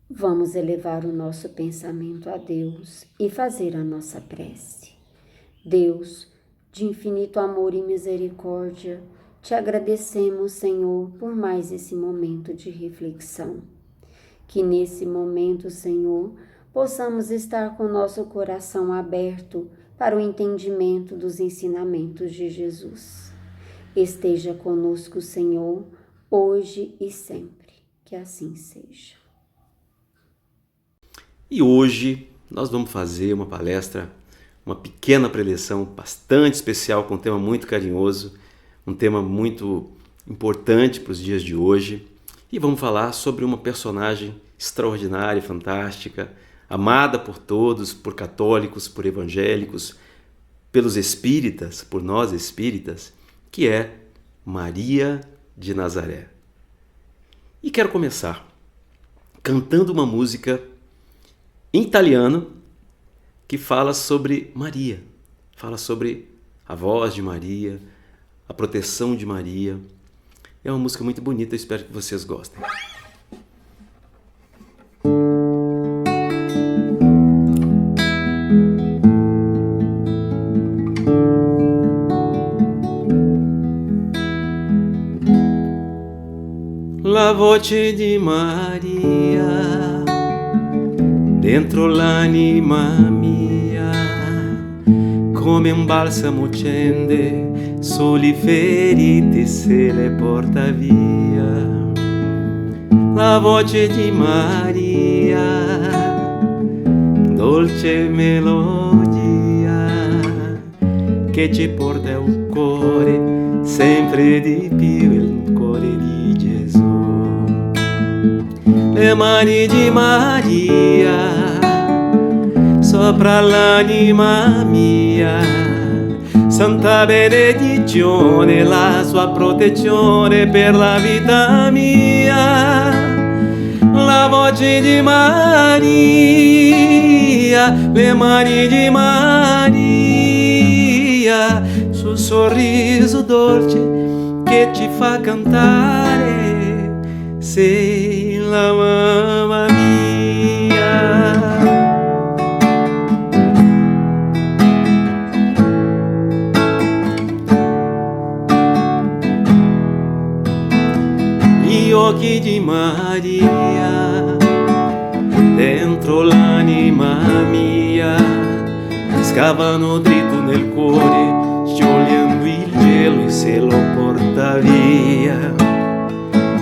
Vamos elevar o nosso pensamento a Deus e fazer a nossa prece. Deus, de infinito amor e misericórdia, te agradecemos, Senhor, por mais esse momento de reflexão. Que nesse momento, Senhor, possamos estar com nosso coração aberto para o entendimento dos ensinamentos de Jesus. Esteja conosco, Senhor, hoje e sempre. Que assim seja. E hoje nós vamos fazer uma palestra, uma pequena preleção bastante especial, com um tema muito carinhoso, um tema muito importante para os dias de hoje. E vamos falar sobre uma personagem extraordinária, fantástica, amada por todos, por católicos, por evangélicos, pelos espíritas, por nós espíritas, que é Maria de Nazaré. E quero começar cantando uma música em italiano que fala sobre Maria, fala sobre a voz de Maria, a proteção de Maria. É uma música muito bonita, eu espero que vocês gostem. La voce di Maria dentro l'anima mia, come un balsamo scende soli feriti se le porta via. La voce di Maria, dolce melodia, che ci porta al cuore sempre di più il cuore di Gesù. Le mani di Maria sopra l'anima mia, santa benedizione, la sua protezione per la vita mia. La voce di Maria, le mani di Maria, sul sorriso dolce che ci fa cantare, sei la mamma mia. Gli occhi di Maria dentro l'anima mia scavano dritto nel cuore, sciogliendo il gelo e se lo porta via.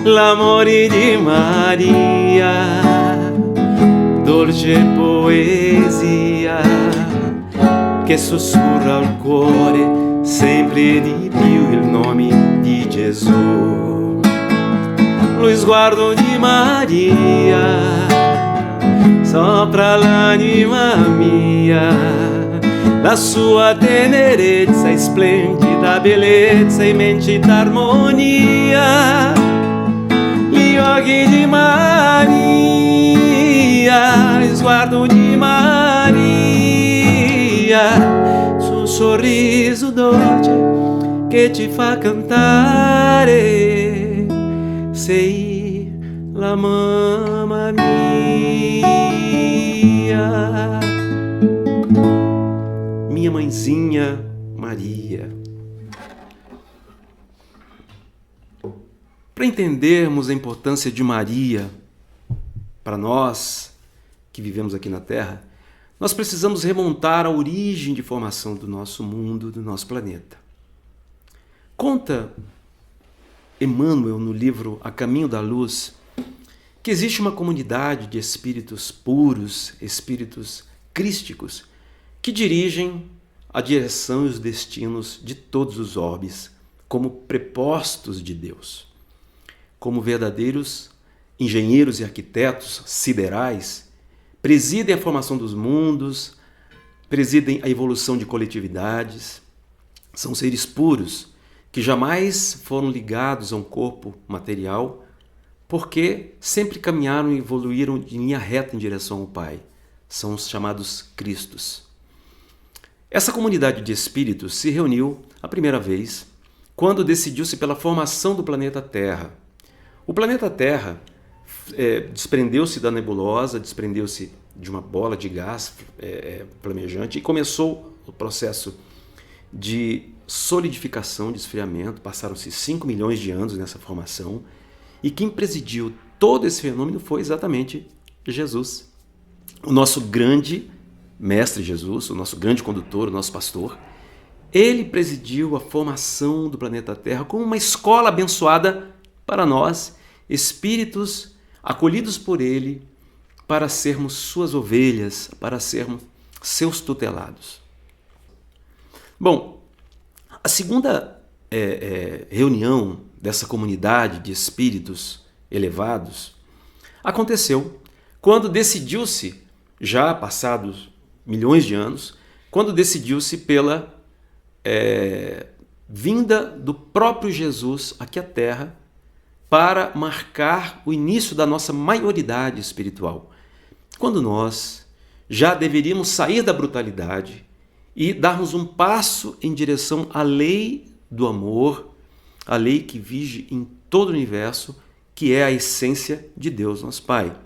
L'amore di Maria, dolce poesia che sussurra al cuore sempre di più il nome di Gesù. Lo sguardo di Maria sopra l'anima mia, la sua tenerezza e splendida bellezza, immensità armonia. Gli occhi di Maria, il sguardo di Maria, sul sorriso dolce che ci fa cantare, sei la mamma mia. Minha mãezinha Maria. Para entendermos a importância de Maria para nós que vivemos aqui na Terra, nós precisamos remontar à origem de formação do nosso mundo, do nosso planeta. Conta Emmanuel no livro A Caminho da Luz que existe uma comunidade de espíritos puros, espíritos crísticos, que dirigem a direção e os destinos de todos os orbes como prepostos de Deus. Como verdadeiros engenheiros e arquitetos siderais, presidem a formação dos mundos, presidem a evolução de coletividades. São seres puros que jamais foram ligados a um corpo material, porque sempre caminharam e evoluíram de linha reta em direção ao Pai. São os chamados Cristos. Essa comunidade de espíritos se reuniu a primeira vez quando decidiu-se pela formação do planeta Terra. O planeta Terra desprendeu-se da nebulosa, desprendeu-se de uma bola de gás flamejante e começou o processo de solidificação, de esfriamento. Passaram-se 5 milhões de anos nessa formação e quem presidiu todo esse fenômeno foi exatamente Jesus, o nosso grande mestre Jesus, o nosso grande condutor, o nosso pastor. Ele presidiu a formação do planeta Terra como uma escola abençoada para nós, espíritos acolhidos por ele, para sermos suas ovelhas, para sermos seus tutelados. Bom, a segunda reunião dessa comunidade de espíritos elevados aconteceu quando decidiu-se, já passados milhões de anos, quando decidiu-se pela vinda do próprio Jesus aqui à Terra para marcar o início da nossa maioridade espiritual. Quando nós já deveríamos sair da brutalidade e darmos um passo em direção à lei do amor, a lei que vige em todo o universo, que é a essência de Deus, nosso Pai.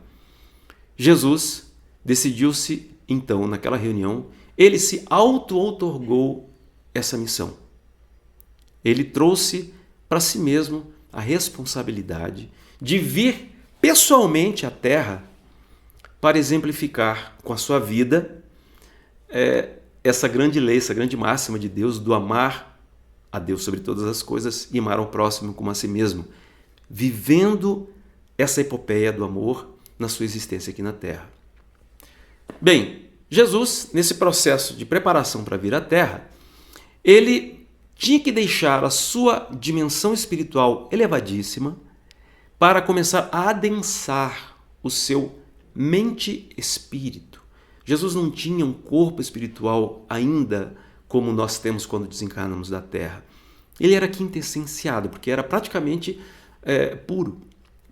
Jesus decidiu-se, então, naquela reunião, ele se auto-outorgou essa missão. Ele trouxe para si mesmo a responsabilidade de vir pessoalmente à Terra para exemplificar com a sua vida essa grande lei, essa grande máxima de Deus, do amar a Deus sobre todas as coisas e amar ao próximo como a si mesmo, vivendo essa epopeia do amor na sua existência aqui na Terra. Bem, Jesus, nesse processo de preparação para vir à Terra, ele tinha que deixar a sua dimensão espiritual elevadíssima para começar a adensar o seu mente-espírito. Jesus não tinha um corpo espiritual ainda como nós temos quando desencarnamos da Terra. Ele era quintessenciado, porque era praticamente puro.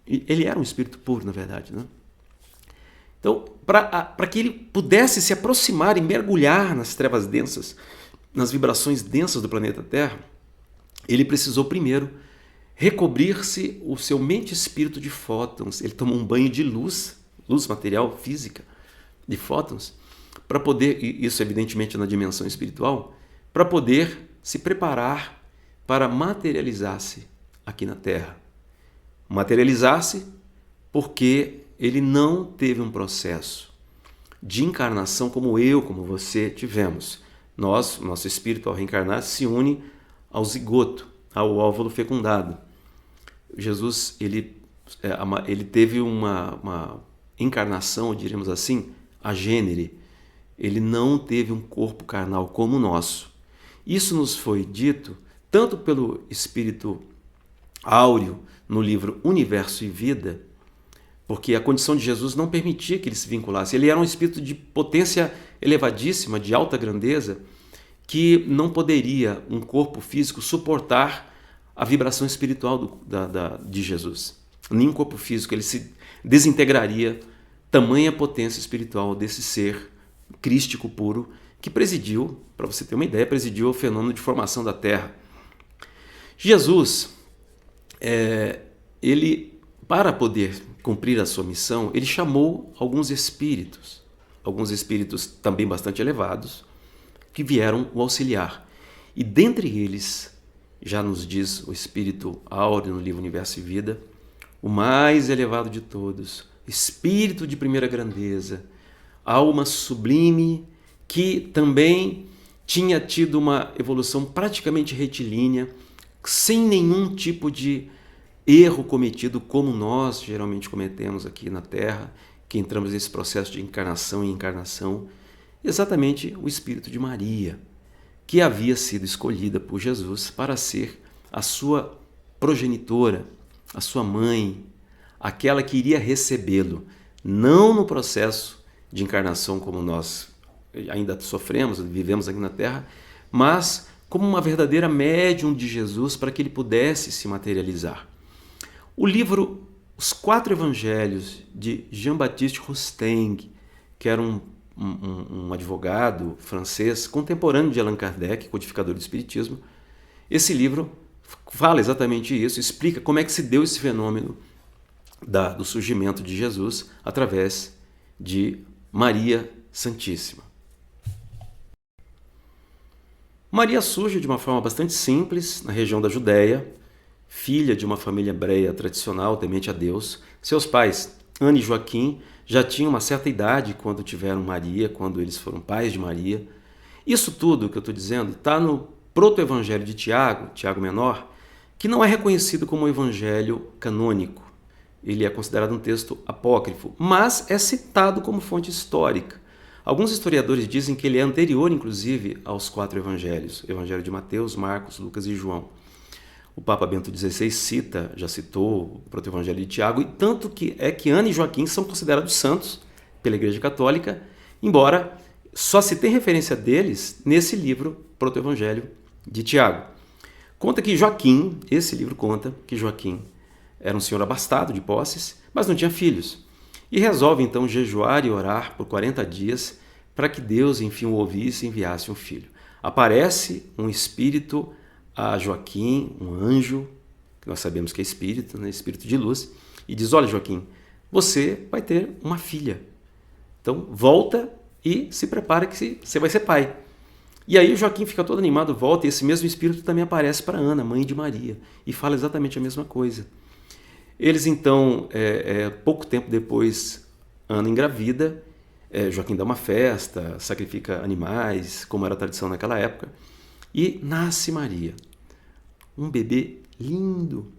Ele era um espírito puro, na verdade, né? Então, para que ele pudesse se aproximar e mergulhar nas trevas densas, nas vibrações densas do planeta Terra, ele precisou primeiro recobrir-se o seu mente-espírito de fótons. Ele tomou um banho de luz material, física, de fótons, para poder, isso evidentemente na dimensão espiritual, para poder se preparar para materializar-se aqui na Terra. Materializar-se porque ele não teve um processo de encarnação como eu, como você tivemos. Nosso espírito, ao reencarnar, se une ao zigoto, ao óvulo fecundado. Jesus, ele teve uma encarnação, diríamos assim, agênere. Ele não teve um corpo carnal como o nosso. Isso nos foi dito tanto pelo Espírito Áureo no livro Universo e Vida, porque a condição de Jesus não permitia que ele se vinculasse. Ele era um espírito de potência elevadíssima, de alta grandeza, que não poderia um corpo físico suportar a vibração espiritual de Jesus. Nem um corpo físico, ele se desintegraria, tamanha potência espiritual desse ser crístico puro que presidiu, para você ter uma ideia, presidiu o fenômeno de formação da Terra. Jesus, ele, para poder cumprir a sua missão, ele chamou alguns espíritos também bastante elevados, que vieram o auxiliar. E dentre eles, já nos diz o Espírito Áureo no livro Universo e Vida, o mais elevado de todos, espírito de primeira grandeza, alma sublime, que também tinha tido uma evolução praticamente retilínea, sem nenhum tipo de erro cometido como nós geralmente cometemos aqui na Terra, que entramos nesse processo de encarnação e encarnação, exatamente o espírito de Maria, que havia sido escolhida por Jesus para ser a sua progenitora, a sua mãe, aquela que iria recebê-lo, não no processo de encarnação como nós ainda sofremos, vivemos aqui na Terra, mas como uma verdadeira médium de Jesus para que ele pudesse se materializar. O livro Os Quatro Evangelhos, de Jean-Baptiste Rusteng, que era um um advogado francês contemporâneo de Allan Kardec, codificador do Espiritismo. Esse livro fala exatamente isso, explica como é que se deu esse fenômeno do surgimento de Jesus através de Maria Santíssima. Maria surge de uma forma bastante simples na região da Judéia, filha de uma família hebreia tradicional, temente a Deus. Seus pais, Ana e Joaquim, já tinham uma certa idade quando tiveram Maria, quando eles foram pais de Maria. Isso tudo que eu estou dizendo está no proto-evangelho de Tiago, Tiago Menor, que não é reconhecido como evangelho canônico. Ele é considerado um texto apócrifo, mas é citado como fonte histórica. Alguns historiadores dizem que ele é anterior, inclusive, aos 4 evangelhos, o evangelho de Mateus, Marcos, Lucas e João. O Papa Bento XVI já citou o proto-evangelho de Tiago, e tanto que Ana e Joaquim são considerados santos pela Igreja Católica, embora só se tem referência deles nesse livro, proto-evangelho de Tiago. Conta que Joaquim, esse livro conta que Joaquim era um senhor abastado de posses, mas não tinha filhos. E resolve então jejuar e orar por 40 dias para que Deus, enfim, o ouvisse e enviasse um filho. Aparece um espírito a Joaquim, um anjo, que nós sabemos que é espírito, né? Espírito de luz, e diz: olha, Joaquim, você vai ter uma filha. Então volta e se prepara que você vai ser pai. E aí o Joaquim fica todo animado, volta, e esse mesmo espírito também aparece para Ana, mãe de Maria, e fala exatamente a mesma coisa. Eles então, pouco tempo depois, Ana engravida, Joaquim dá uma festa, sacrifica animais, como era a tradição naquela época, e nasce Maria, um bebê lindo,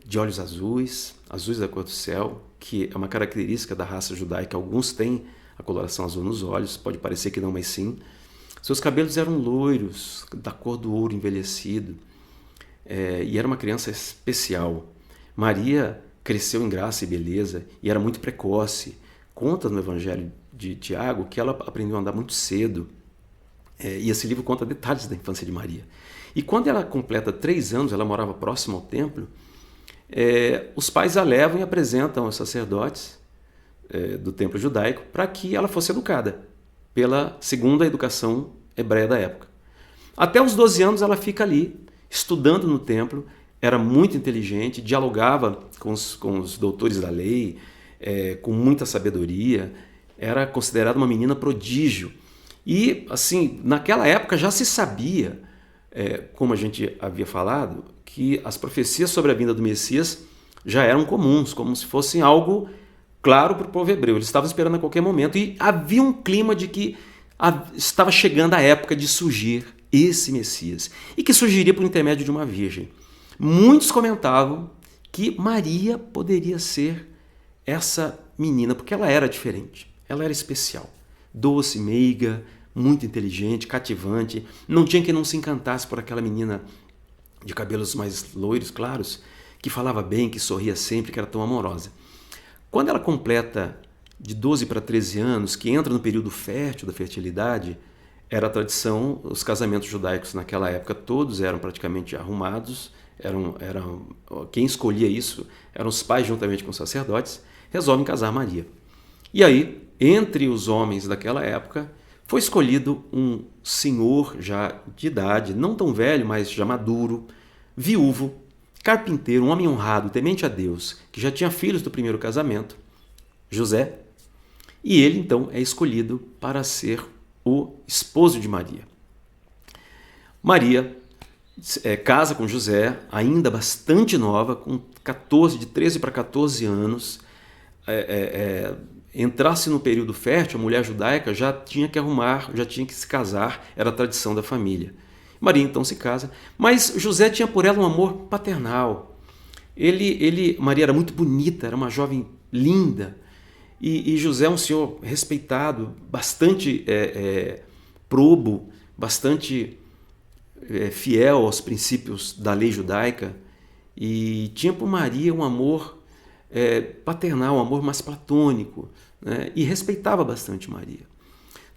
de olhos azuis, azuis da cor do céu, que é uma característica da raça judaica. Alguns têm a coloração azul nos olhos, pode parecer que não, mas sim. Seus cabelos eram loiros, da cor do ouro envelhecido, e era uma criança especial. Maria cresceu em graça e beleza e era muito precoce. Conta no Evangelho de Tiago que ela aprendeu a andar muito cedo, e esse livro conta detalhes da infância de Maria. E quando ela completa 3 anos, ela morava próximo ao templo, os pais a levam e apresentam aos sacerdotes do templo judaico para que ela fosse educada pela segunda educação hebreia da época. Até os 12 anos ela fica ali, estudando no templo, era muito inteligente, dialogava com os doutores da lei, com muita sabedoria, era considerada uma menina prodígio. E, assim, naquela época já se sabia, como a gente havia falado, que as profecias sobre a vinda do Messias já eram comuns, como se fossem algo claro para o povo hebreu. Eles estavam esperando a qualquer momento e havia um clima de que estava chegando a época de surgir esse Messias e que surgiria por intermédio de uma virgem. Muitos comentavam que Maria poderia ser essa menina, porque ela era diferente, ela era especial, doce, meiga, muito inteligente, cativante. Não tinha quem não se encantasse por aquela menina de cabelos mais loiros, claros, que falava bem, que sorria sempre, que era tão amorosa. Quando ela completa de 12 para 13 anos, que entra no período fértil da fertilidade, era a tradição, os casamentos judaicos naquela época todos eram praticamente arrumados, quem escolhia isso eram os pais juntamente com os sacerdotes, resolvem casar Maria. E aí, entre os homens daquela época, foi escolhido um senhor já de idade, não tão velho, mas já maduro, viúvo, carpinteiro, um homem honrado, temente a Deus, que já tinha filhos do primeiro casamento, José, e ele então é escolhido para ser o esposo de Maria. Maria casa com José, ainda bastante nova, com 13 para 14 anos. Entrasse no período fértil, a mulher judaica já tinha que arrumar, já tinha que se casar, era a tradição da família. Maria então se casa, mas José tinha por ela um amor paternal. Maria era muito bonita, era uma jovem linda, e José é um senhor respeitado, bastante probo, bastante fiel aos princípios da lei judaica, e tinha por Maria um amor paternal, um amor mais platônico, né? E respeitava bastante Maria.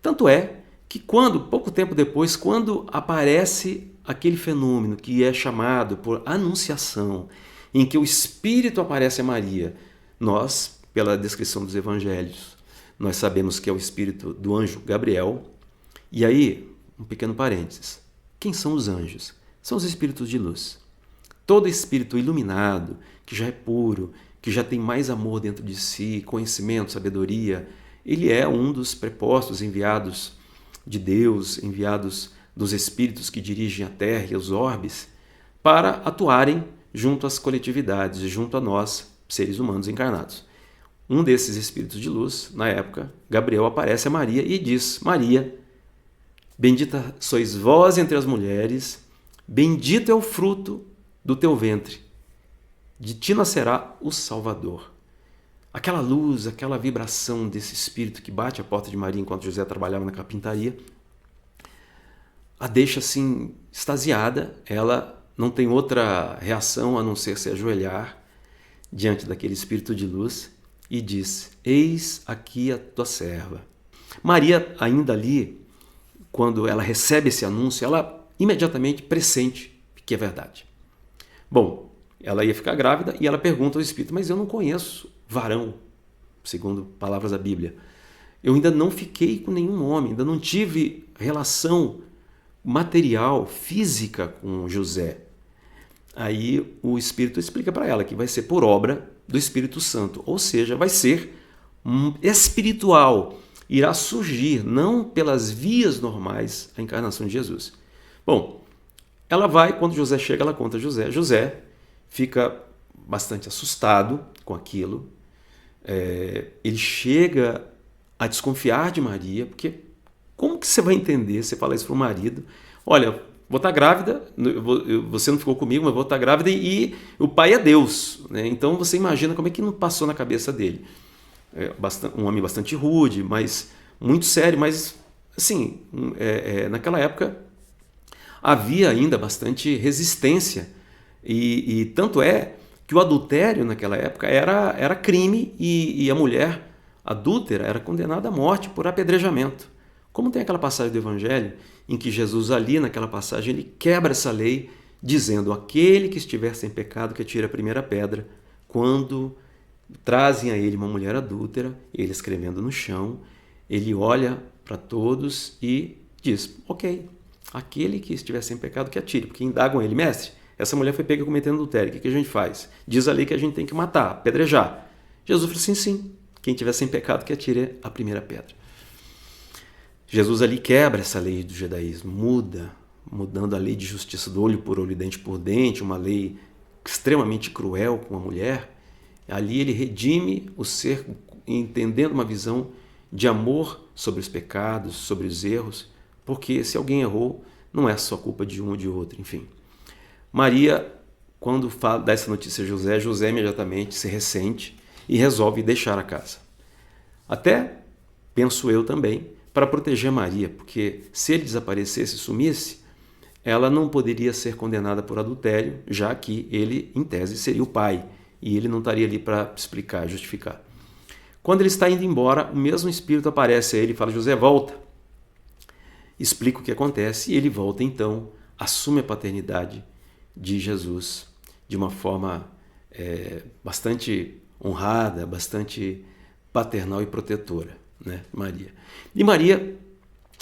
Tanto é que pouco tempo depois, quando aparece aquele fenômeno que é chamado por anunciação, em que o Espírito aparece a Maria, nós, pela descrição dos evangelhos, nós sabemos que é o espírito do anjo Gabriel. E aí, um pequeno parênteses. Quem são os anjos? São os espíritos de luz. Todo espírito iluminado, que já é puro, que já tem mais amor dentro de si, conhecimento, sabedoria, ele é um dos prepostos enviados de Deus, enviados dos espíritos que dirigem a Terra e os orbes, para atuarem junto às coletividades, junto a nós, seres humanos encarnados. Um desses espíritos de luz, na época, Gabriel, aparece a Maria e diz: Maria, bendita sois vós entre as mulheres, bendito é o fruto do teu ventre, de ti nascerá o Salvador. Aquela luz, aquela vibração desse espírito que bate à porta de Maria enquanto José trabalhava na carpintaria, a deixa assim extasiada. Ela não tem outra reação a não ser se ajoelhar diante daquele espírito de luz e diz: eis aqui a tua serva. Maria, ainda ali, quando ela recebe esse anúncio, ela imediatamente pressente que é verdade. Bom, ela ia ficar grávida e ela pergunta ao espírito: mas eu não conheço varão, segundo palavras da Bíblia. Eu ainda não fiquei com nenhum homem, ainda não tive relação material, física com José. Aí o Espírito explica para ela que vai ser por obra do Espírito Santo, ou seja, vai ser espiritual, irá surgir, não pelas vias normais, a encarnação de Jesus. Bom, ela vai, quando José chega, ela conta a José. José fica bastante assustado com aquilo. Ele chega a desconfiar de Maria, porque como que você vai entender, você fala isso para o marido: olha, vou estar grávida, você não ficou comigo, mas vou estar grávida e o pai é Deus, né? Então você imagina como é que não passou na cabeça dele. Um homem bastante rude, mas muito sério, mas assim, naquela época havia ainda bastante resistência e tanto é que o adultério naquela época era crime e a mulher adúltera era condenada à morte por apedrejamento. Como tem aquela passagem do Evangelho em que Jesus ali naquela passagem ele quebra essa lei dizendo: aquele que estiver sem pecado que atire a primeira pedra. Quando trazem a ele uma mulher adúltera, ele escrevendo no chão, ele olha para todos e diz: ok, aquele que estiver sem pecado que atire, porque indagam ele: mestre, essa mulher foi pega cometendo adultério, o que a gente faz? Diz a lei que a gente tem que matar, apedrejar. Jesus falou assim: sim, quem tiver sem pecado que atire a primeira pedra. Jesus ali quebra essa lei do judaísmo, mudando a lei de justiça do olho por olho, dente por dente, uma lei extremamente cruel com a mulher. Ali ele redime o ser, entendendo uma visão de amor sobre os pecados, sobre os erros, porque se alguém errou, não é só culpa de um ou de outro, enfim. Maria, quando dá essa notícia a José, José imediatamente se ressente e resolve deixar a casa. Até, penso eu também, para proteger Maria, porque se ele desaparecesse e sumisse, ela não poderia ser condenada por adultério, já que ele, em tese, seria o pai, e ele não estaria ali para explicar, justificar. Quando ele está indo embora, o mesmo Espírito aparece a ele e fala: José, volta. Explica o que acontece e ele volta então, assume a paternidade de Jesus de uma forma bastante honrada, bastante paternal e protetora, né, Maria. E Maria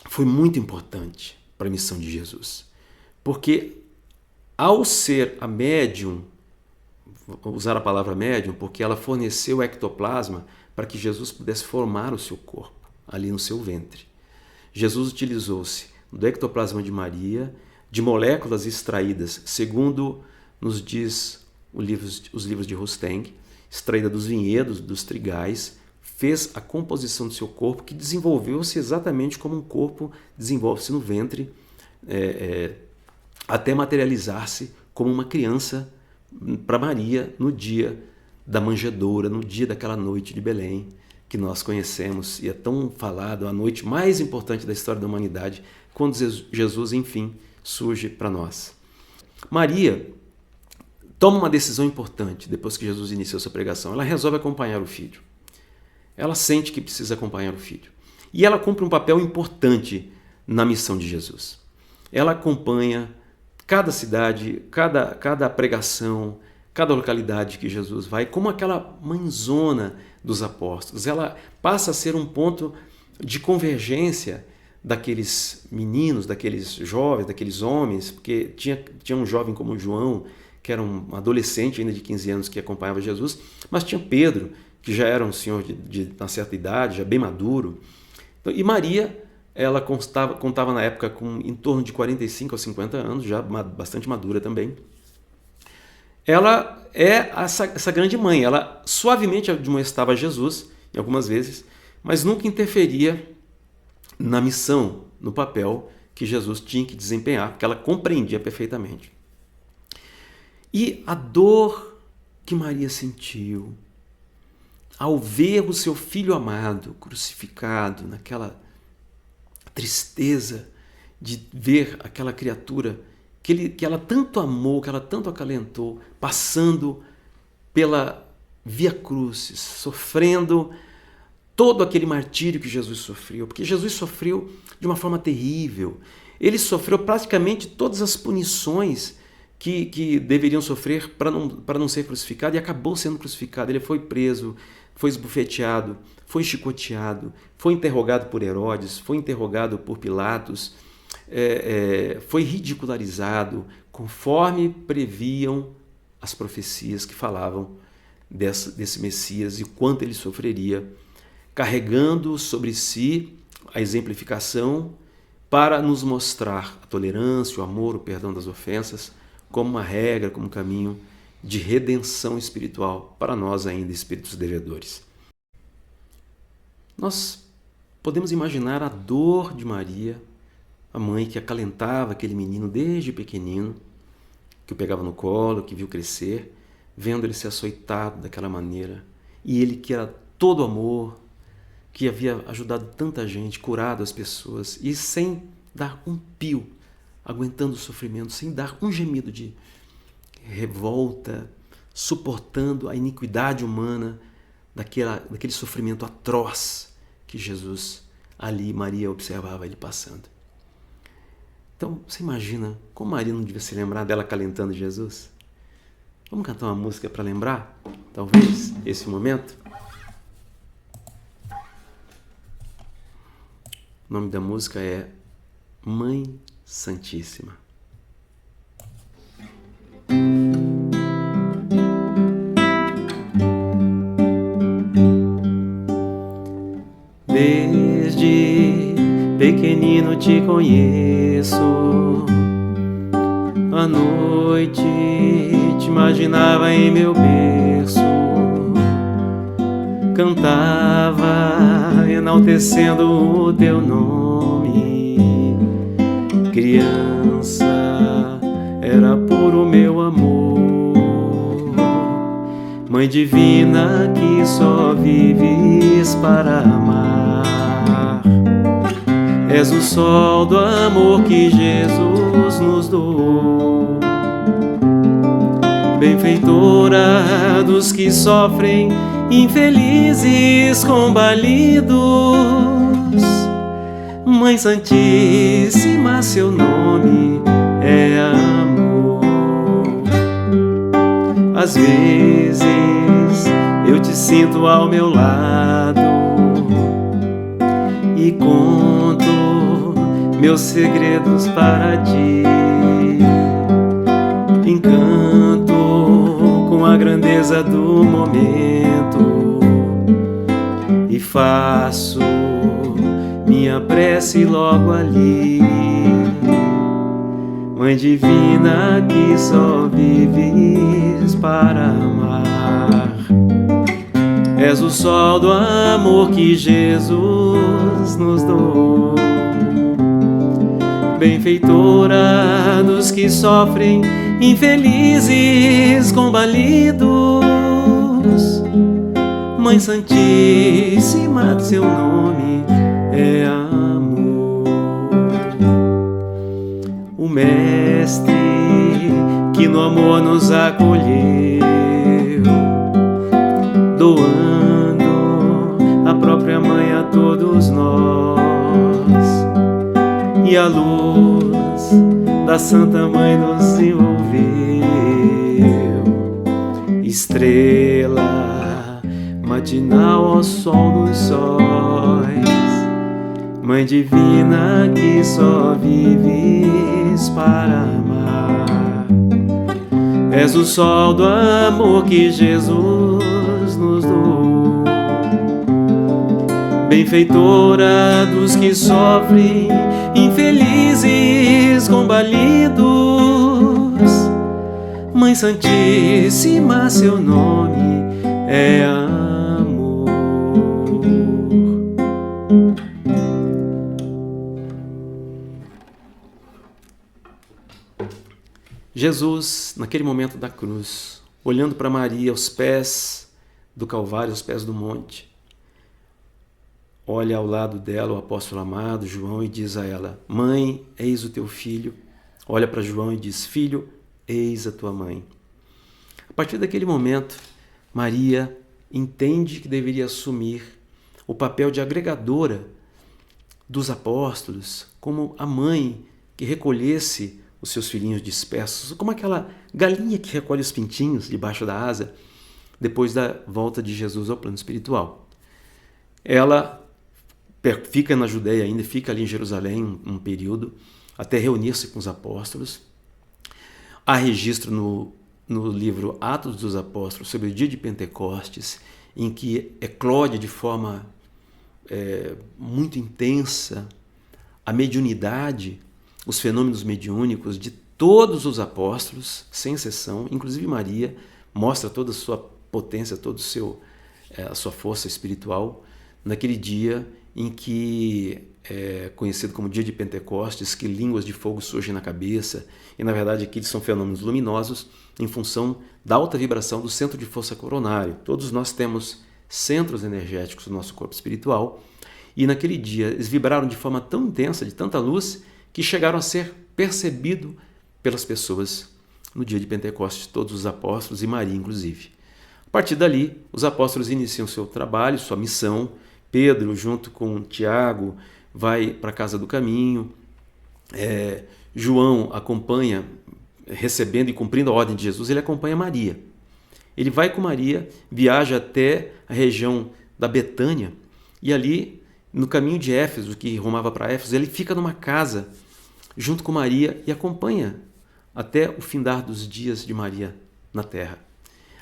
foi muito importante para a missão de Jesus, porque ao ser a médium, vou usar a palavra médium, porque ela forneceu o ectoplasma para que Jesus pudesse formar o seu corpo ali no seu ventre. Jesus utilizou-se do ectoplasma de Maria, de moléculas extraídas, segundo nos diz os livros de Rusteng, extraída dos vinhedos, dos trigais, fez a composição do seu corpo, que desenvolveu-se exatamente como um corpo desenvolve-se no ventre, até materializar-se como uma criança para Maria no dia da manjedoura, no dia daquela noite de Belém, que nós conhecemos e é tão falado, a noite mais importante da história da humanidade, quando Jesus, enfim, surge para nós. Maria toma uma decisão importante depois que Jesus iniciou sua pregação. Ela resolve acompanhar o filho. Ela sente que precisa acompanhar o filho. E ela cumpre um papel importante na missão de Jesus. Ela acompanha cada cidade, cada pregação, cada localidade que Jesus vai, como aquela mãezona dos apóstolos. Ela passa a ser um ponto de convergência daqueles meninos, daqueles jovens, daqueles homens, porque tinha um jovem como João, que era um adolescente ainda de 15 anos que acompanhava Jesus, mas tinha Pedro, que já era um senhor de uma certa idade, já bem maduro. E Maria, ela contava na época com em torno de 45 a 50 anos, já bastante madura também. Ela é essa grande mãe, ela suavemente admoestava Jesus, em algumas vezes, mas nunca interferia na missão, no papel que Jesus tinha que desempenhar, porque ela compreendia perfeitamente. E a dor que Maria sentiu ao ver o seu filho amado crucificado, naquela tristeza de ver aquela criatura que ela tanto amou, que ela tanto acalentou, passando pela Via Crucis, sofrendo todo aquele martírio que Jesus sofreu, porque Jesus sofreu de uma forma terrível. Ele sofreu praticamente todas as punições que deveriam sofrer para não ser crucificado, e acabou sendo crucificado. Ele foi preso, foi esbofeteado, foi chicoteado, foi interrogado por Herodes, foi interrogado por Pilatos, foi ridicularizado, conforme previam as profecias que falavam desse Messias e quanto ele sofreria, carregando sobre si a exemplificação para nos mostrar a tolerância, o amor, o perdão das ofensas, como uma regra, como um caminho de redenção espiritual para nós ainda espíritos devedores. Nós podemos imaginar a dor de Maria, a mãe que acalentava aquele menino desde pequenino, que o pegava no colo, que viu crescer, vendo ele ser açoitado daquela maneira, e ele que era todo amor, que havia ajudado tanta gente, curado as pessoas, e sem dar um pio, aguentando o sofrimento, sem dar um gemido de revolta, suportando a iniquidade humana daquele sofrimento atroz que Jesus ali, Maria, observava ele passando. Então, você imagina como Maria não devia se lembrar dela acalentando Jesus? Vamos cantar uma música para lembrar, talvez, esse momento? O nome da música é Mãe Santíssima. Desde pequenino te conheço, à noite te imaginava em meu berço, cantava enaltecendo o teu nome. Criança, era puro meu amor. Mãe divina que só vives para amar, és o sol do amor que Jesus nos doou. Benfeitora dos que sofrem, infelizes, combalidos. Mãe Santíssima, seu nome é amor. Às vezes eu te sinto ao meu lado e conto meus segredos para ti. Encanto com a grandeza do momento e faço minha prece logo ali. Mãe divina que só vives para amar, és o sol do amor que Jesus nos doou. Benfeitora dos que sofrem, infelizes, combalidos. Mãe Santíssima, seu nome é amor. O Mestre que no amor nos acolheu, doando a própria mãe a todos nós, e a luz da Santa Mãe nos envolveu. estrela matinal ao sol dos sóis, Mãe divina que só vives para amar. És o sol do amor que Jesus nos doou, benfeitora dos que sofrem, infelizes, combalidos. Mãe Santíssima, seu nome é amor. Jesus, naquele momento da cruz, olhando para Maria aos pés do Calvário, aos pés do monte, olha ao lado dela o apóstolo amado, João, e diz a ela: Mãe, eis o teu filho. Olha para João e diz: Filho, eis a tua mãe. A partir daquele momento, Maria entende que deveria assumir o papel de agregadora dos apóstolos, como a mãe que recolhesse os seus filhinhos dispersos, como aquela galinha que recolhe os pintinhos debaixo da asa, depois da volta de Jesus ao plano espiritual. Ela fica na Judéia ainda, fica ali em Jerusalém um período, até reunir-se com os apóstolos. Há registro no livro Atos dos Apóstolos sobre o dia de Pentecostes, em que eclode de forma muito intensa a mediunidade, os fenômenos mediúnicos de todos os apóstolos, sem exceção, inclusive Maria, mostra toda a sua potência, toda a sua força espiritual, naquele dia em que é conhecido como dia de Pentecostes, que línguas de fogo surgem na cabeça, e na verdade aqueles são fenômenos luminosos em função da alta vibração do centro de força coronário. Todos nós temos centros energéticos do nosso corpo espiritual, e naquele dia eles vibraram de forma tão intensa, de tanta luz, que chegaram a ser percebidos pelas pessoas no dia de Pentecostes, todos os apóstolos e Maria inclusive. A partir dali, os apóstolos iniciam seu trabalho, sua missão. Pedro, junto com Tiago, vai para a casa do caminho. João acompanha, recebendo e cumprindo a ordem de Jesus, ele acompanha Maria. Ele vai com Maria, viaja até a região da Betânia, e ali, no caminho de Éfeso, que rumava para Éfeso, ele fica numa casa junto com Maria e acompanha até o findar dos dias de Maria na terra.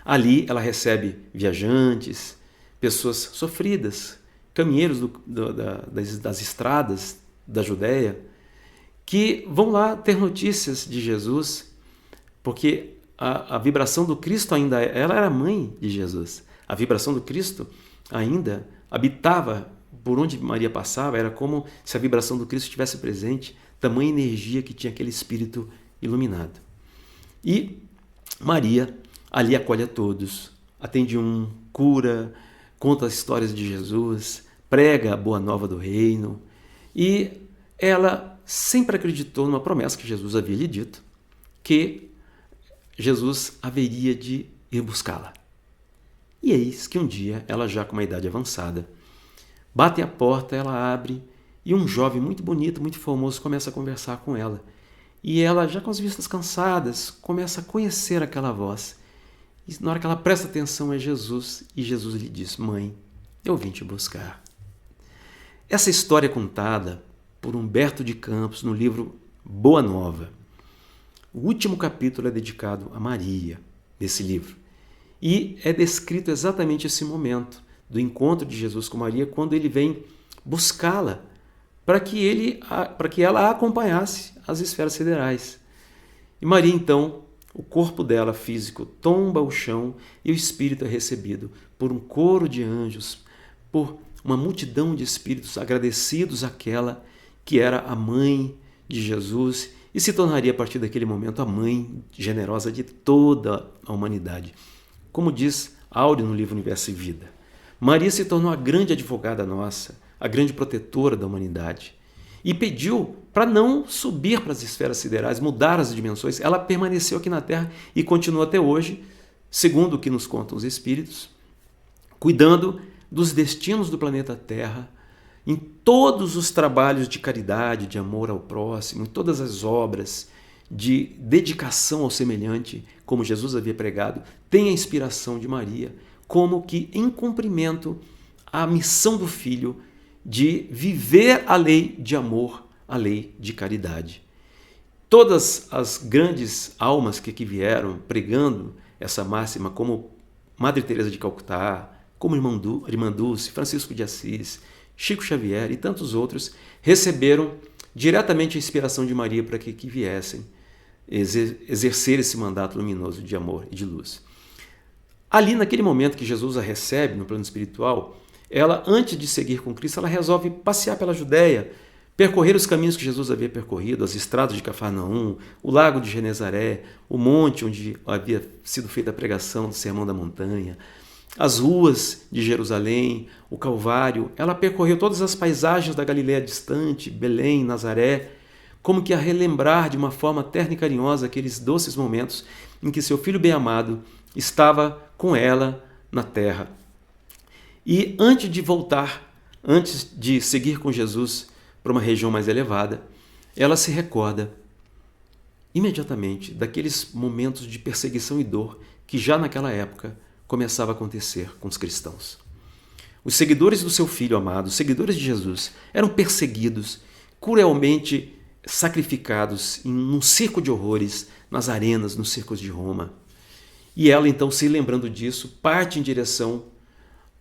Ali ela recebe viajantes, pessoas sofridas, caminheiros das estradas da Judéia, que vão lá ter notícias de Jesus, porque a vibração do Cristo ainda, ela era mãe de Jesus. A vibração do Cristo ainda habitava por onde Maria passava, era como se a vibração do Cristo estivesse presente, tamanha energia que tinha aquele espírito iluminado. E Maria ali acolhe a todos, atende cura, conta as histórias de Jesus, prega a boa nova do reino, e ela sempre acreditou numa promessa que Jesus havia lhe dito, que Jesus haveria de ir buscá-la. E eis que um dia, ela já com uma idade avançada, bate a porta, ela abre, e um jovem muito bonito, muito formoso, começa a conversar com ela. E ela, já com as vistas cansadas, começa a conhecer aquela voz. E na hora que ela presta atenção é Jesus, e Jesus lhe diz: Mãe, eu vim te buscar. Essa história é contada por Humberto de Campos no livro Boa Nova. O último capítulo é dedicado a Maria, nesse livro. E é descrito exatamente esse momento do encontro de Jesus com Maria, quando ele vem buscá-la para que ela a acompanhasse às esferas siderais. E Maria, então, o corpo dela físico tomba ao chão e o espírito é recebido por um coro de anjos, por uma multidão de espíritos agradecidos àquela que era a mãe de Jesus e se tornaria a partir daquele momento a mãe generosa de toda a humanidade. Como diz Áureo no livro Universo e Vida, Maria se tornou a grande advogada nossa, a grande protetora da humanidade, e pediu para não subir para as esferas siderais, mudar as dimensões. Ela permaneceu aqui na Terra e continua até hoje, segundo o que nos contam os espíritos, cuidando dos destinos do planeta Terra, em todos os trabalhos de caridade, de amor ao próximo, em todas as obras de dedicação ao semelhante, como Jesus havia pregado, tem a inspiração de Maria, como que em cumprimento à missão do Filho de viver a lei de amor, a lei de caridade. Todas as grandes almas que aqui vieram pregando essa máxima, como Madre Teresa de Calcutá, como Irmã Dulce, Francisco de Assis, Chico Xavier e tantos outros, receberam diretamente a inspiração de Maria para que viessem exercer esse mandato luminoso de amor e de luz. Ali, naquele momento que Jesus a recebe no plano espiritual, ela, antes de seguir com Cristo, ela resolve passear pela Judéia, percorrer os caminhos que Jesus havia percorrido, as estradas de Cafarnaum, o lago de Genezaré, o monte onde havia sido feita a pregação do Sermão da Montanha, as ruas de Jerusalém, o Calvário. Ela percorreu todas as paisagens da Galiléia distante, Belém, Nazaré, como que a relembrar de uma forma terna e carinhosa aqueles doces momentos em que seu filho bem-amado estava com ela na terra. E antes de voltar, antes de seguir com Jesus para uma região mais elevada, ela se recorda imediatamente daqueles momentos de perseguição e dor que já naquela época começava a acontecer com os cristãos. Os seguidores do seu filho amado, os seguidores de Jesus, eram perseguidos, cruelmente sacrificados num circo de horrores, nas arenas, nos circos de Roma. E ela, então, se lembrando disso, parte em direção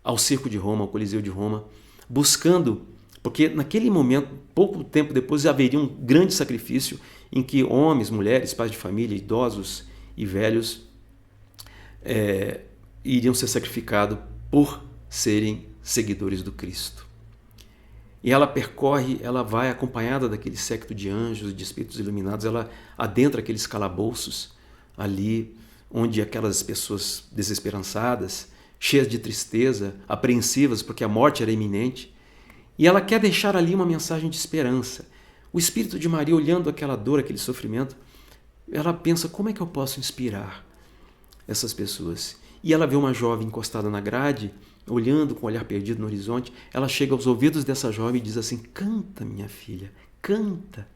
ao circo de Roma, ao Coliseu de Roma, buscando, porque naquele momento, pouco tempo depois, haveria um grande sacrifício em que homens, mulheres, pais de família, idosos e velhos iriam ser sacrificados por serem seguidores do Cristo. E ela percorre, ela vai acompanhada daquele séquito de anjos, de espíritos iluminados, ela adentra aqueles calabouços ali, onde aquelas pessoas desesperançadas, cheias de tristeza, apreensivas porque a morte era iminente, e ela quer deixar ali uma mensagem de esperança. O espírito de Maria, olhando aquela dor, aquele sofrimento, ela pensa, como é que eu posso inspirar essas pessoas? E ela vê uma jovem encostada na grade, olhando com o olhar perdido no horizonte. Ela chega aos ouvidos dessa jovem e diz assim, canta, minha filha, canta.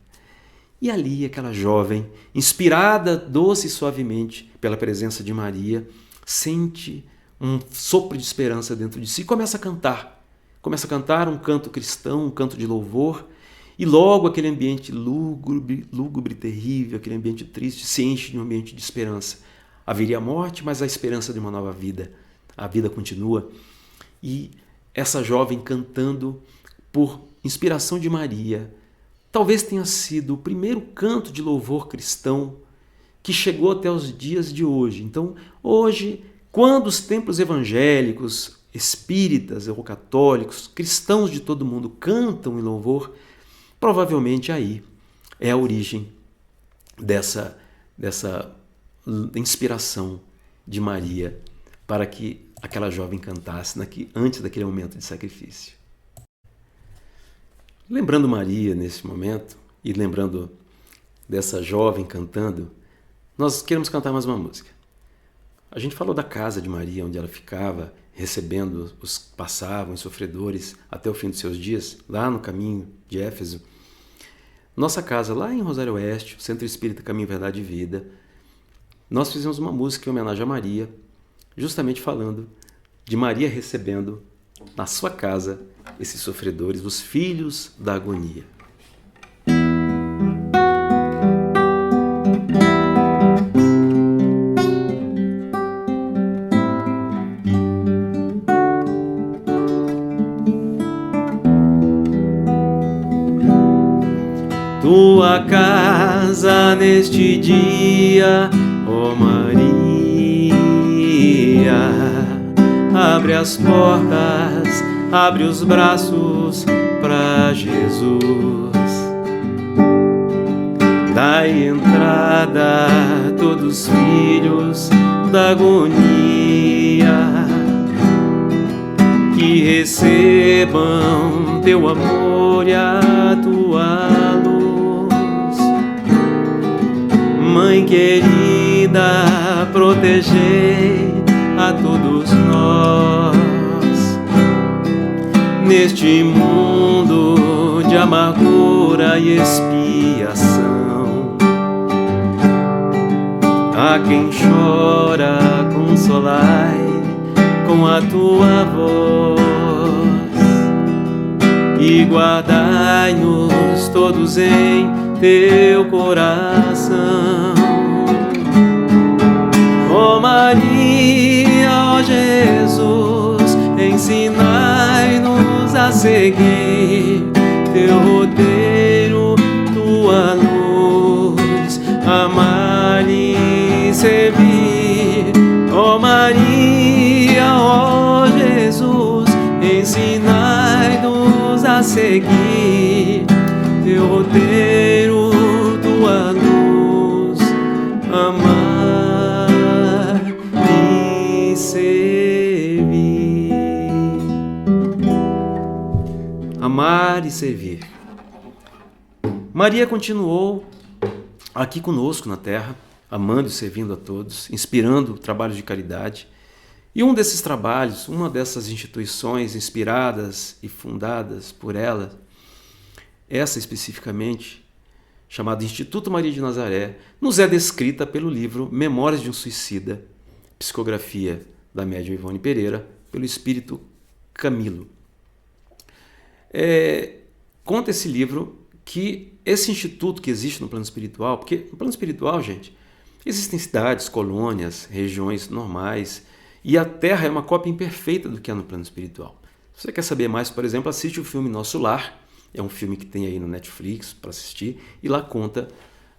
E ali aquela jovem, inspirada doce e suavemente pela presença de Maria, sente um sopro de esperança dentro de si e começa a cantar. Começa a cantar um canto cristão, um canto de louvor, e logo aquele ambiente lúgubre, terrível, aquele ambiente triste, se enche de um ambiente de esperança. Haveria a morte, mas a esperança de uma nova vida. A vida continua. E essa jovem cantando por inspiração de Maria, talvez tenha sido o primeiro canto de louvor cristão que chegou até os dias de hoje. Então, hoje, quando os templos evangélicos, espíritas ou católicos, cristãos de todo mundo cantam em louvor, provavelmente aí é a origem dessa inspiração de Maria para que aquela jovem cantasse antes daquele momento de sacrifício. Lembrando Maria nesse momento e lembrando dessa jovem cantando, nós queremos cantar mais uma música. A gente falou da casa de Maria, onde ela ficava, recebendo os que passavam, os sofredores, até o fim dos seus dias, lá no caminho de Éfeso. Nossa casa, lá em Rosário Oeste, o Centro Espírita Caminho, Verdade e Vida, nós fizemos uma música em homenagem a Maria, justamente falando de Maria recebendo na sua casa esses sofredores, os filhos da agonia. Tua casa neste dia, ó Maria, abre as portas, abre os braços para Jesus. Dai entrada a todos os filhos da agonia, que recebam teu amor e a tua luz. Mãe querida, protegei a todos nós neste mundo de amargura e expiação. A quem chora, consolai com a tua voz e guardai-nos todos em teu coração. Ó Maria, ó Jesus, ensinai-nos a seguir teu roteiro, tua luz, amar e servir. Ó Maria, ó Jesus, ensinai-nos a seguir teu roteiro, tua luz, amar e servir. Amar e servir. Maria continuou aqui conosco na terra, amando e servindo a todos, inspirando trabalhos de caridade. E um desses trabalhos, uma dessas instituições inspiradas e fundadas por ela, essa especificamente, chamada Instituto Maria de Nazaré, nos é descrita pelo livro Memórias de um Suicida, psicografia da médium Ivone Pereira, pelo espírito Camilo. Conta esse livro que esse instituto que existe no plano espiritual, porque no plano espiritual, gente, existem cidades, colônias, regiões normais, e a Terra é uma cópia imperfeita do que é no plano espiritual. Se você quer saber mais, por exemplo, assiste o filme Nosso Lar, é um filme que tem aí no Netflix para assistir, e lá conta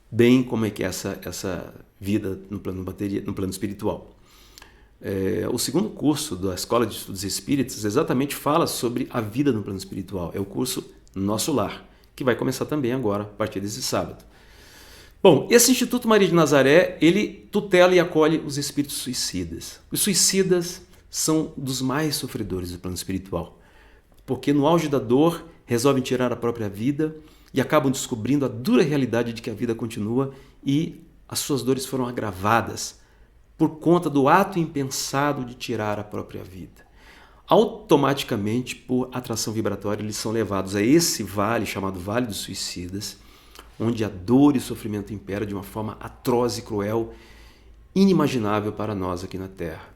bem como é que é essa vida no plano espiritual. O segundo curso da Escola de Estudos Espíritas exatamente fala sobre a vida no plano espiritual. É o curso Nosso Lar, que vai começar também agora, a partir desse sábado. Bom, esse Instituto Maria de Nazaré, ele tutela e acolhe os espíritos suicidas. Os suicidas são dos mais sofredores do plano espiritual, porque no auge da dor resolvem tirar a própria vida e acabam descobrindo a dura realidade de que a vida continua e as suas dores foram agravadas por conta do ato impensado de tirar a própria vida. Automaticamente, por atração vibratória, eles são levados a esse vale chamado Vale dos Suicidas, onde a dor e o sofrimento imperam de uma forma atroz e cruel, inimaginável para nós aqui na Terra.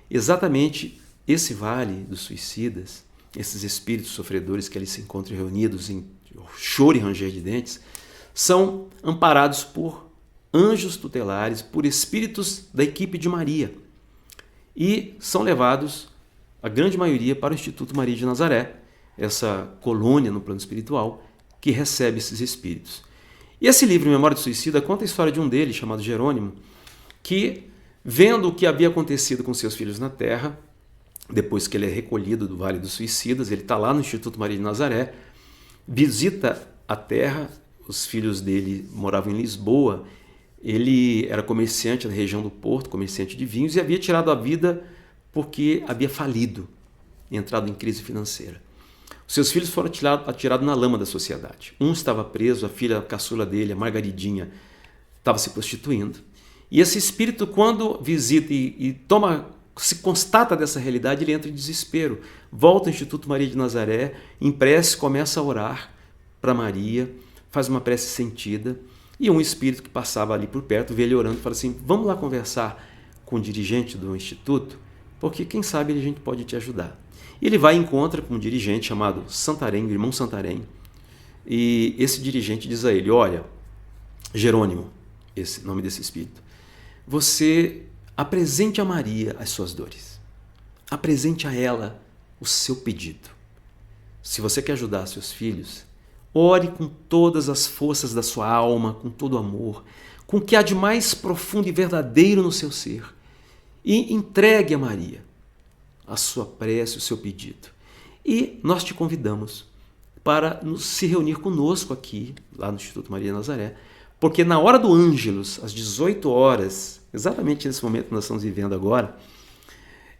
Exatamente esse Vale dos Suicidas, esses espíritos sofredores que ali se encontram reunidos em choro e ranger de dentes, são amparados por anjos tutelares, por espíritos da equipe de Maria, e são levados, a grande maioria, para o Instituto Maria de Nazaré, essa colônia no plano espiritual, que recebe esses espíritos. E esse livro, Memória do Suicida, conta a história de um deles, chamado Jerônimo, que, vendo o que havia acontecido com seus filhos na Terra, depois que ele é recolhido do Vale dos Suicidas, ele está lá no Instituto Maria de Nazaré, visita a Terra, os filhos dele moravam em Lisboa, ele era comerciante na região do Porto, comerciante de vinhos, e havia tirado a vida porque havia falido, entrado em crise financeira. Seus filhos foram atirados na lama da sociedade. Um estava preso, a filha caçula dele, a Margaridinha, estava se prostituindo. E esse espírito, quando visita se constata dessa realidade, ele entra em desespero. Volta ao Instituto Maria de Nazaré, em prece, começa a orar para Maria, faz uma prece sentida, e um espírito que passava ali por perto vê ele orando e fala assim: vamos lá conversar com o dirigente do Instituto, porque quem sabe a gente pode te ajudar. E ele vai e encontra com um dirigente chamado Santarém, o irmão Santarém, e esse dirigente diz a ele: olha, Jerônimo, esse nome desse espírito, você apresente a Maria as suas dores, apresente a ela o seu pedido. Se você quer ajudar seus filhos, ore com todas as forças da sua alma, com todo o amor, com o que há de mais profundo e verdadeiro no seu ser, e entregue a Maria a sua prece, o seu pedido. E nós te convidamos para se reunir conosco aqui, lá no Instituto Maria de Nazaré, porque na hora do Ângelus, às 18 horas, exatamente nesse momento que nós estamos vivendo agora,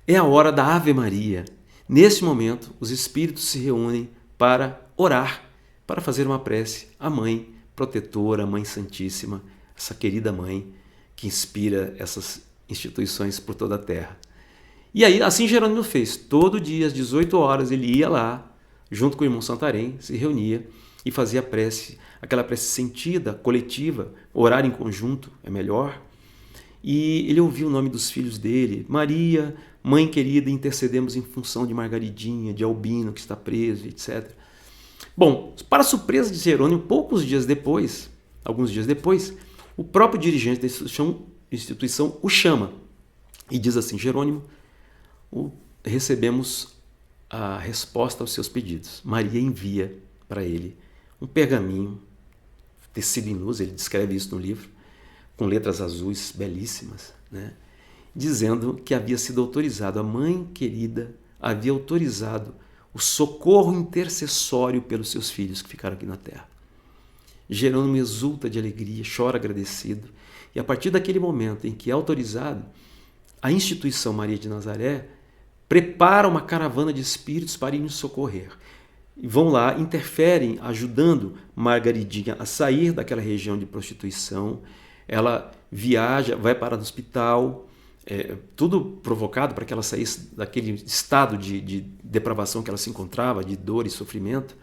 é a hora da Ave Maria. Nesse momento, os espíritos se reúnem para orar, para fazer uma prece à Mãe Protetora, a Mãe Santíssima, essa querida Mãe que inspira essas instituições por toda a Terra. E aí, assim Jerônimo fez. Todo dia, às 18 horas, ele ia lá, junto com o irmão Santarém, se reunia e fazia prece, aquela prece sentida, coletiva, orar em conjunto é melhor. e ele ouviu o nome dos filhos dele. Maria, mãe querida, intercedemos em função de Margaridinha, de Albino, que está preso, etc. Bom, para surpresa de Jerônimo, alguns dias depois, o próprio dirigente da instituição o chama e diz assim: Jerônimo, recebemos a resposta aos seus pedidos. Maria envia para ele um pergaminho, tecido em luz, ele descreve isso no livro, com letras azuis belíssimas, né? Dizendo que havia sido autorizado, a mãe querida havia autorizado o socorro intercessório pelos seus filhos que ficaram aqui na terra. Jerônimo exulta de alegria, chora agradecido, e a partir daquele momento em que é autorizado, a instituição Maria de Nazaré prepara uma caravana de espíritos para ir nos socorrer. E vão lá, interferem, ajudando Margaridinha a sair daquela região de prostituição. Ela viaja, vai para o hospital, tudo provocado para que ela saísse daquele estado de depravação que ela se encontrava, de dor e sofrimento.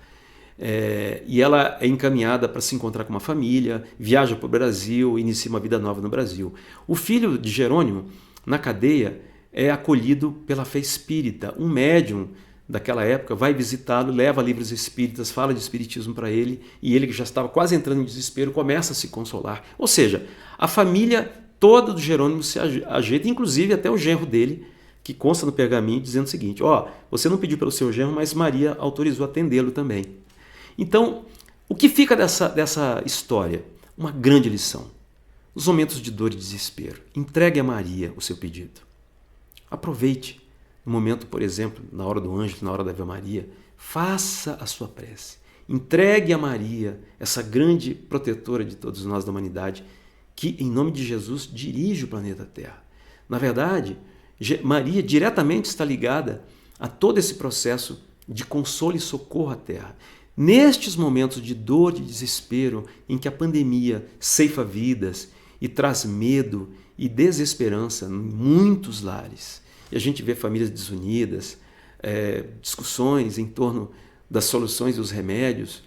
E ela é encaminhada para se encontrar com uma família, viaja para o Brasil, inicia uma vida nova no Brasil. O filho de Jerônimo, na cadeia, é acolhido pela fé espírita. Um médium daquela época vai visitá-lo, leva livros espíritas, fala de espiritismo para ele, e ele, que já estava quase entrando em desespero, começa a se consolar. Ou seja, a família toda do Jerônimo se ajeita, inclusive até o genro dele, que consta no pergaminho, dizendo o seguinte: você não pediu pelo seu genro, mas Maria autorizou atendê-lo também. Então, o que fica dessa história? Uma grande lição. Nos momentos de dor e desespero, entregue a Maria o seu pedido. Aproveite no momento, por exemplo, na hora do anjo, na hora da Ave Maria, faça a sua prece. Entregue a Maria, essa grande protetora de todos nós da humanidade, que, em nome de Jesus, dirige o planeta Terra. Na verdade, Maria diretamente está ligada a todo esse processo de consolo e socorro à Terra. Nestes momentos de dor e desespero, em que a pandemia ceifa vidas e traz medo e desesperança em muitos lares, e a gente vê famílias desunidas, discussões em torno das soluções e dos remédios,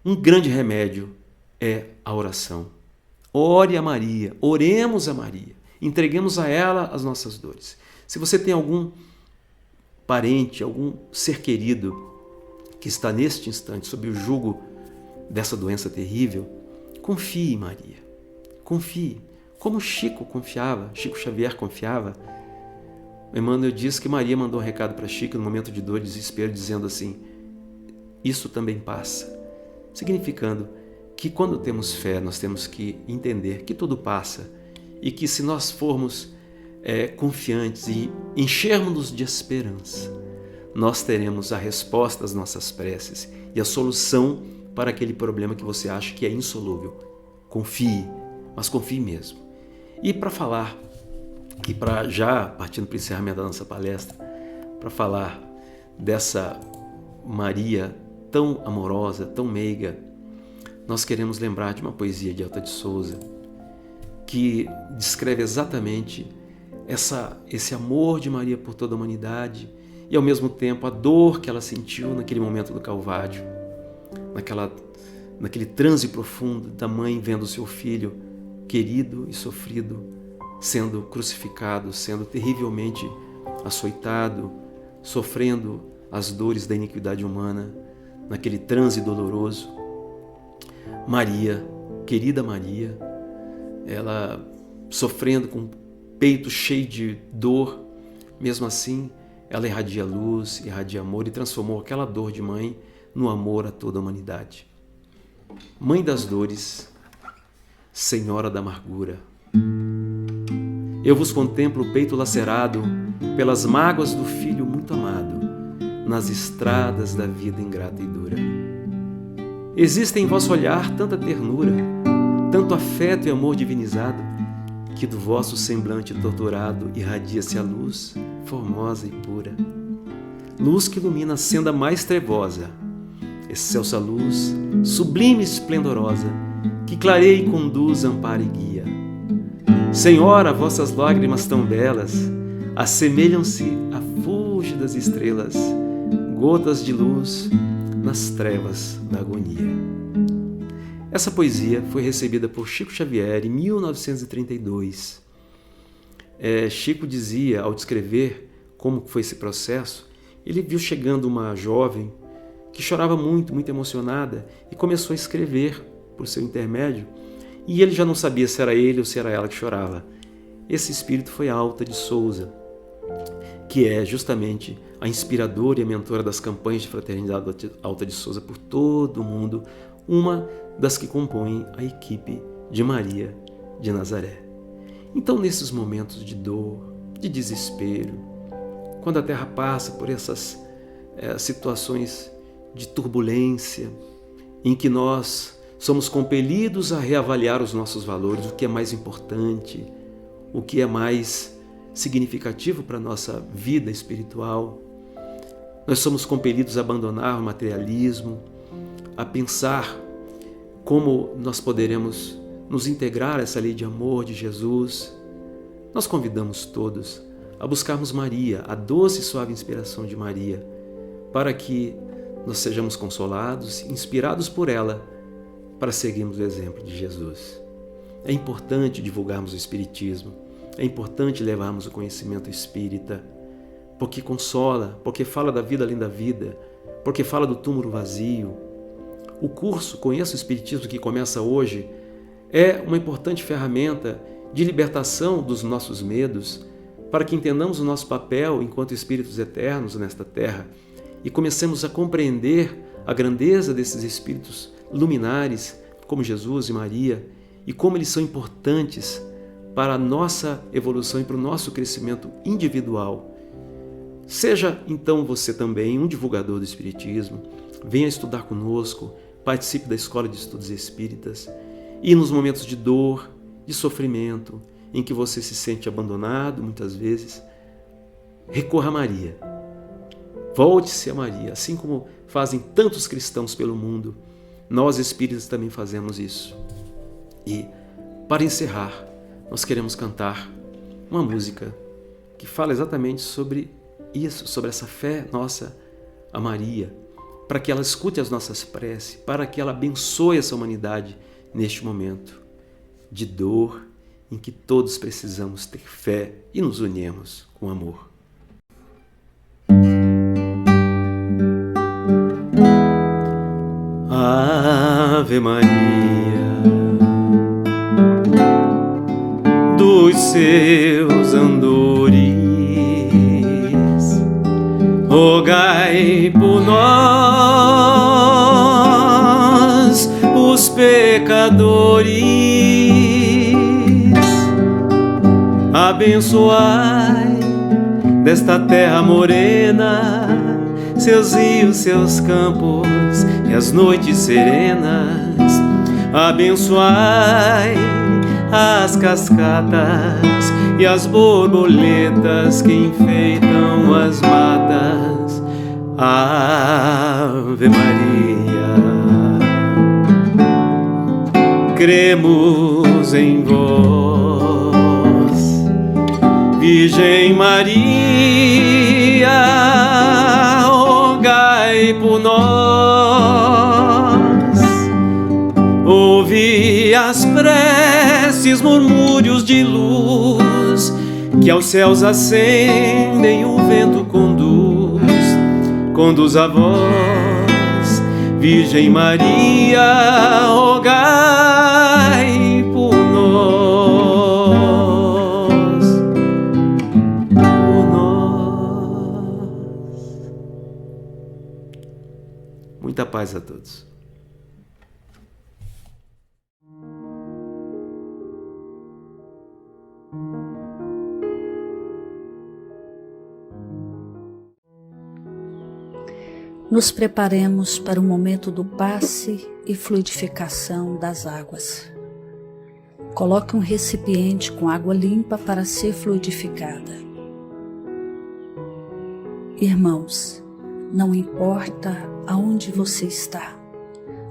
um grande remédio é a oração. Ore a Maria, oremos a Maria, entreguemos a ela as nossas dores. Se você tem algum parente, algum ser querido que está neste instante sob o jugo dessa doença terrível, confie em Maria. Confie. Como Chico Xavier confiava. Emmanuel diz que Maria mandou um recado para Chico no momento de dor e desespero, dizendo assim: isso também passa. Significando que quando temos fé, nós temos que entender que tudo passa e que, se nós formos confiantes e enchermos-nos de esperança, nós teremos a resposta às nossas preces e a solução para aquele problema que você acha que é insolúvel. Confie, mas confie mesmo. E para falar, e para já partindo para o encerramento da nossa palestra, para falar dessa Maria tão amorosa, tão meiga, nós queremos lembrar de uma poesia de Alta de Souza que descreve exatamente esse amor de Maria por toda a humanidade e, ao mesmo tempo, a dor que ela sentiu naquele momento do Calvário, naquele transe profundo da mãe vendo o seu filho querido e sofrido sendo crucificado, sendo terrivelmente açoitado, sofrendo as dores da iniquidade humana, naquele transe doloroso. Maria, querida Maria, ela sofrendo com o peito cheio de dor, mesmo assim, ela irradia luz, irradia amor e transformou aquela dor de mãe no amor a toda a humanidade. Mãe das dores, Senhora da amargura, eu vos contemplo o peito lacerado pelas mágoas do filho muito amado, nas estradas da vida ingrata e dura. Existe em vosso olhar tanta ternura, tanto afeto e amor divinizado, que do vosso semblante torturado irradia-se a luz formosa e pura. Luz que ilumina a senda mais trevosa, excelsa luz, sublime e esplendorosa, que clareia e conduz, ampara e guia. Senhora, vossas lágrimas tão belas assemelham-se a fúlgidas estrelas, gotas de luz nas trevas da agonia. Essa poesia foi recebida por Chico Xavier em 1932 Chico dizia, ao descrever como foi esse processo, ele viu chegando uma jovem que chorava muito, muito emocionada, e começou a escrever por seu intermédio, e ele já não sabia se era ele ou se era ela que chorava. Esse espírito foi a Alta de Souza, que é justamente a inspiradora e a mentora das campanhas de fraternidade Alta de Souza por todo o mundo, uma das que compõem a equipe de Maria de Nazaré. Então, nesses momentos de dor, de desespero, quando a Terra passa por essas situações de turbulência, em que nós somos compelidos a reavaliar os nossos valores, o que é mais importante, o que é mais significativo para a nossa vida espiritual. Nós somos compelidos a abandonar o materialismo, a pensar como nós poderemos nos integrar a essa lei de amor de Jesus. Nós convidamos todos a buscarmos Maria, a doce e suave inspiração de Maria, para que nós sejamos consolados, inspirados por ela, para seguirmos o exemplo de Jesus. É importante divulgarmos o Espiritismo, é importante levarmos o conhecimento espírita, porque consola, porque fala da vida além da vida, porque fala do túmulo vazio. O curso Conheça o Espiritismo, que começa hoje, é uma importante ferramenta de libertação dos nossos medos, para que entendamos o nosso papel enquanto espíritos eternos nesta terra e comecemos a compreender a grandeza desses espíritos luminares, como Jesus e Maria, e como eles são importantes para a nossa evolução e para o nosso crescimento individual. Seja então você também um divulgador do Espiritismo, venha estudar conosco, participe da Escola de Estudos Espíritas, e nos momentos de dor, de sofrimento, em que você se sente abandonado muitas vezes, recorra a Maria. Volte-se a Maria, assim como fazem tantos cristãos pelo mundo. Nós espíritas também fazemos isso. E, para encerrar, nós queremos cantar uma música que fala exatamente sobre isso, sobre essa fé nossa a Maria, para que ela escute as nossas preces, para que ela abençoe essa humanidade neste momento de dor, em que todos precisamos ter fé e nos unirmos com amor. Ave Maria, dos seus andores, rogai por nós, os pecadores. Abençoai desta terra morena seus rios, seus campos e as noites serenas. Abençoai as cascatas e as borboletas que enfeitam as matas. Ave Maria, cremos em vós, Virgem Maria, rogai por nós. Ouvi as preces, murmúrios de luz, que aos céus ascendem, o vento conduz a vós, Virgem Maria, rogai por nós, por nós. Muita paz a todos. Nos preparemos para o momento do passe e fluidificação das águas. Coloque um recipiente com água limpa para ser fluidificada. Irmãos, não importa aonde você está,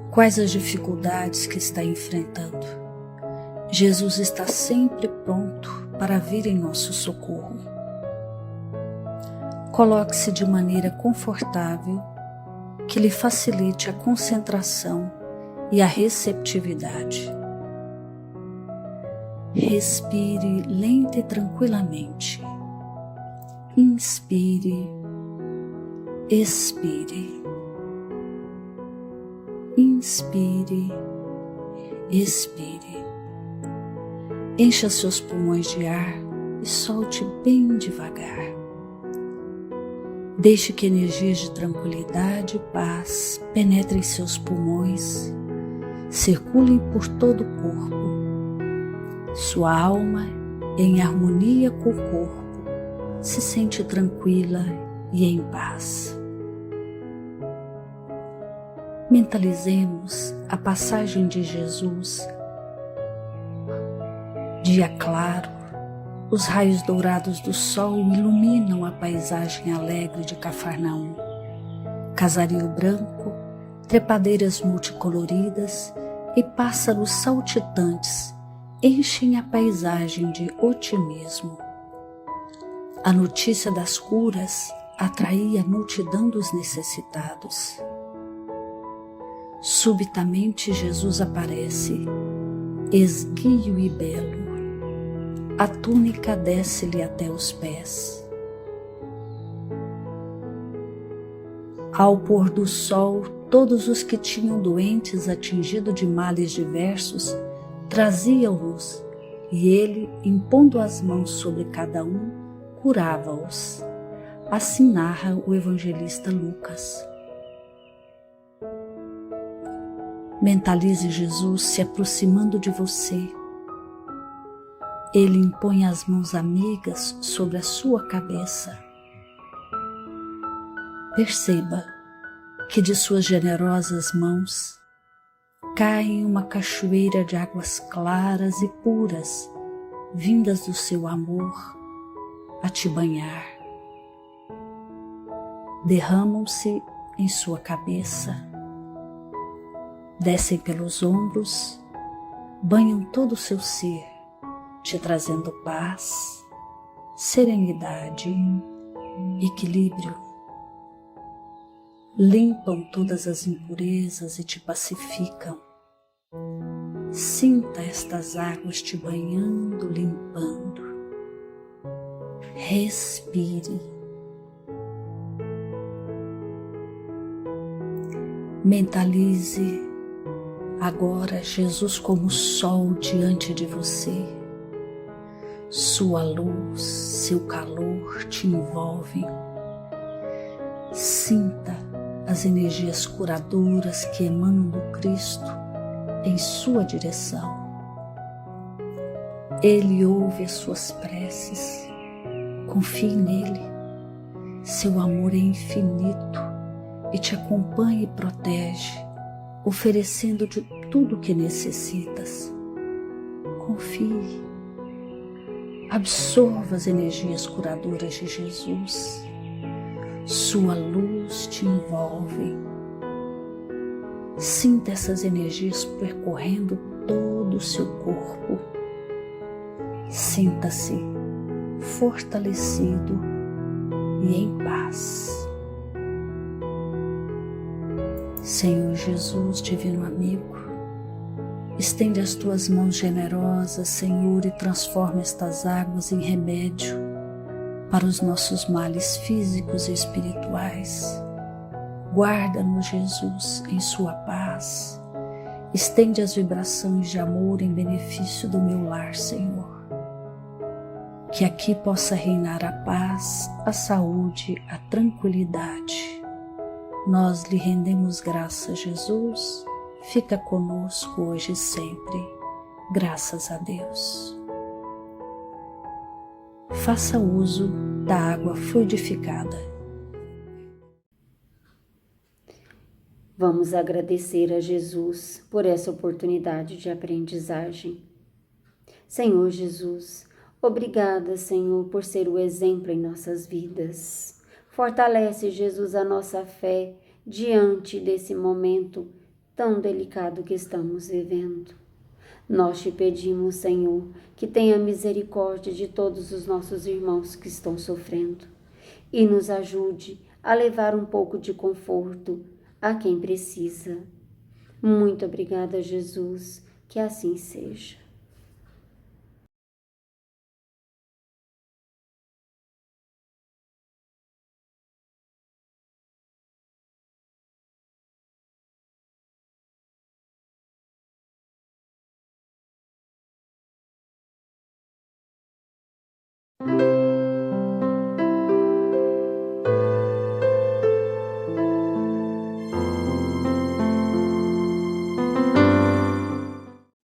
quais as dificuldades que está enfrentando, Jesus está sempre pronto para vir em nosso socorro. Coloque-se de maneira confortável, que lhe facilite a concentração e a receptividade. Respire lenta e tranquilamente. Inspire, expire. Inspire, expire. Encha seus pulmões de ar e solte bem devagar. Deixe que energias de tranquilidade e paz penetrem seus pulmões, circulem por todo o corpo. Sua alma, em harmonia com o corpo, se sente tranquila e em paz. Mentalizemos a passagem de Jesus. Dia claro, os raios dourados do sol iluminam a paisagem alegre de Cafarnaum. Casario branco, trepadeiras multicoloridas e pássaros saltitantes enchem a paisagem de otimismo. A notícia das curas atraía a multidão dos necessitados. Subitamente Jesus aparece, esguio e belo. A túnica desce-lhe até os pés. Ao pôr do sol, todos os que tinham doentes atingidos de males diversos traziam-nos, e ele, impondo as mãos sobre cada um, curava-os. Assim narra o evangelista Lucas. Mentalize Jesus se aproximando de você. Ele impõe as mãos amigas sobre a sua cabeça. Perceba que de suas generosas mãos cai uma cachoeira de águas claras e puras, vindas do seu amor, a te banhar. Derramam-se em sua cabeça, descem pelos ombros, banham todo o seu ser, te trazendo paz, serenidade, equilíbrio. Limpam todas as impurezas e te pacificam. Sinta estas águas te banhando, limpando. Respire. Mentalize agora Jesus como sol diante de você. Sua luz, seu calor te envolvem. Sinta as energias curadoras que emanam do Cristo em sua direção. Ele ouve as suas preces. Confie nele. Seu amor é infinito e te acompanha e protege, oferecendo-te tudo o que necessitas. Confie. Absorva as energias curadoras de Jesus. Sua luz te envolve. Sinta essas energias percorrendo todo o seu corpo. Sinta-se fortalecido e em paz. Senhor Jesus, divino amigo, estende as tuas mãos generosas, Senhor, e transforma estas águas em remédio para os nossos males físicos e espirituais. Guarda-nos, Jesus, em sua paz. Estende as vibrações de amor em benefício do meu lar, Senhor. Que aqui possa reinar a paz, a saúde, a tranquilidade. Nós lhe rendemos graças, Jesus. Fica conosco hoje e sempre. Graças a Deus. Faça uso da água fluidificada. Vamos agradecer a Jesus por essa oportunidade de aprendizagem. Senhor Jesus, obrigada, Senhor, por ser o exemplo em nossas vidas. Fortalece, Jesus, a nossa fé diante desse momento tão delicado que estamos vivendo. Nós te pedimos, Senhor, que tenha misericórdia de todos os nossos irmãos que estão sofrendo e nos ajude a levar um pouco de conforto a quem precisa. Muito obrigada, Jesus, que assim seja. Amém.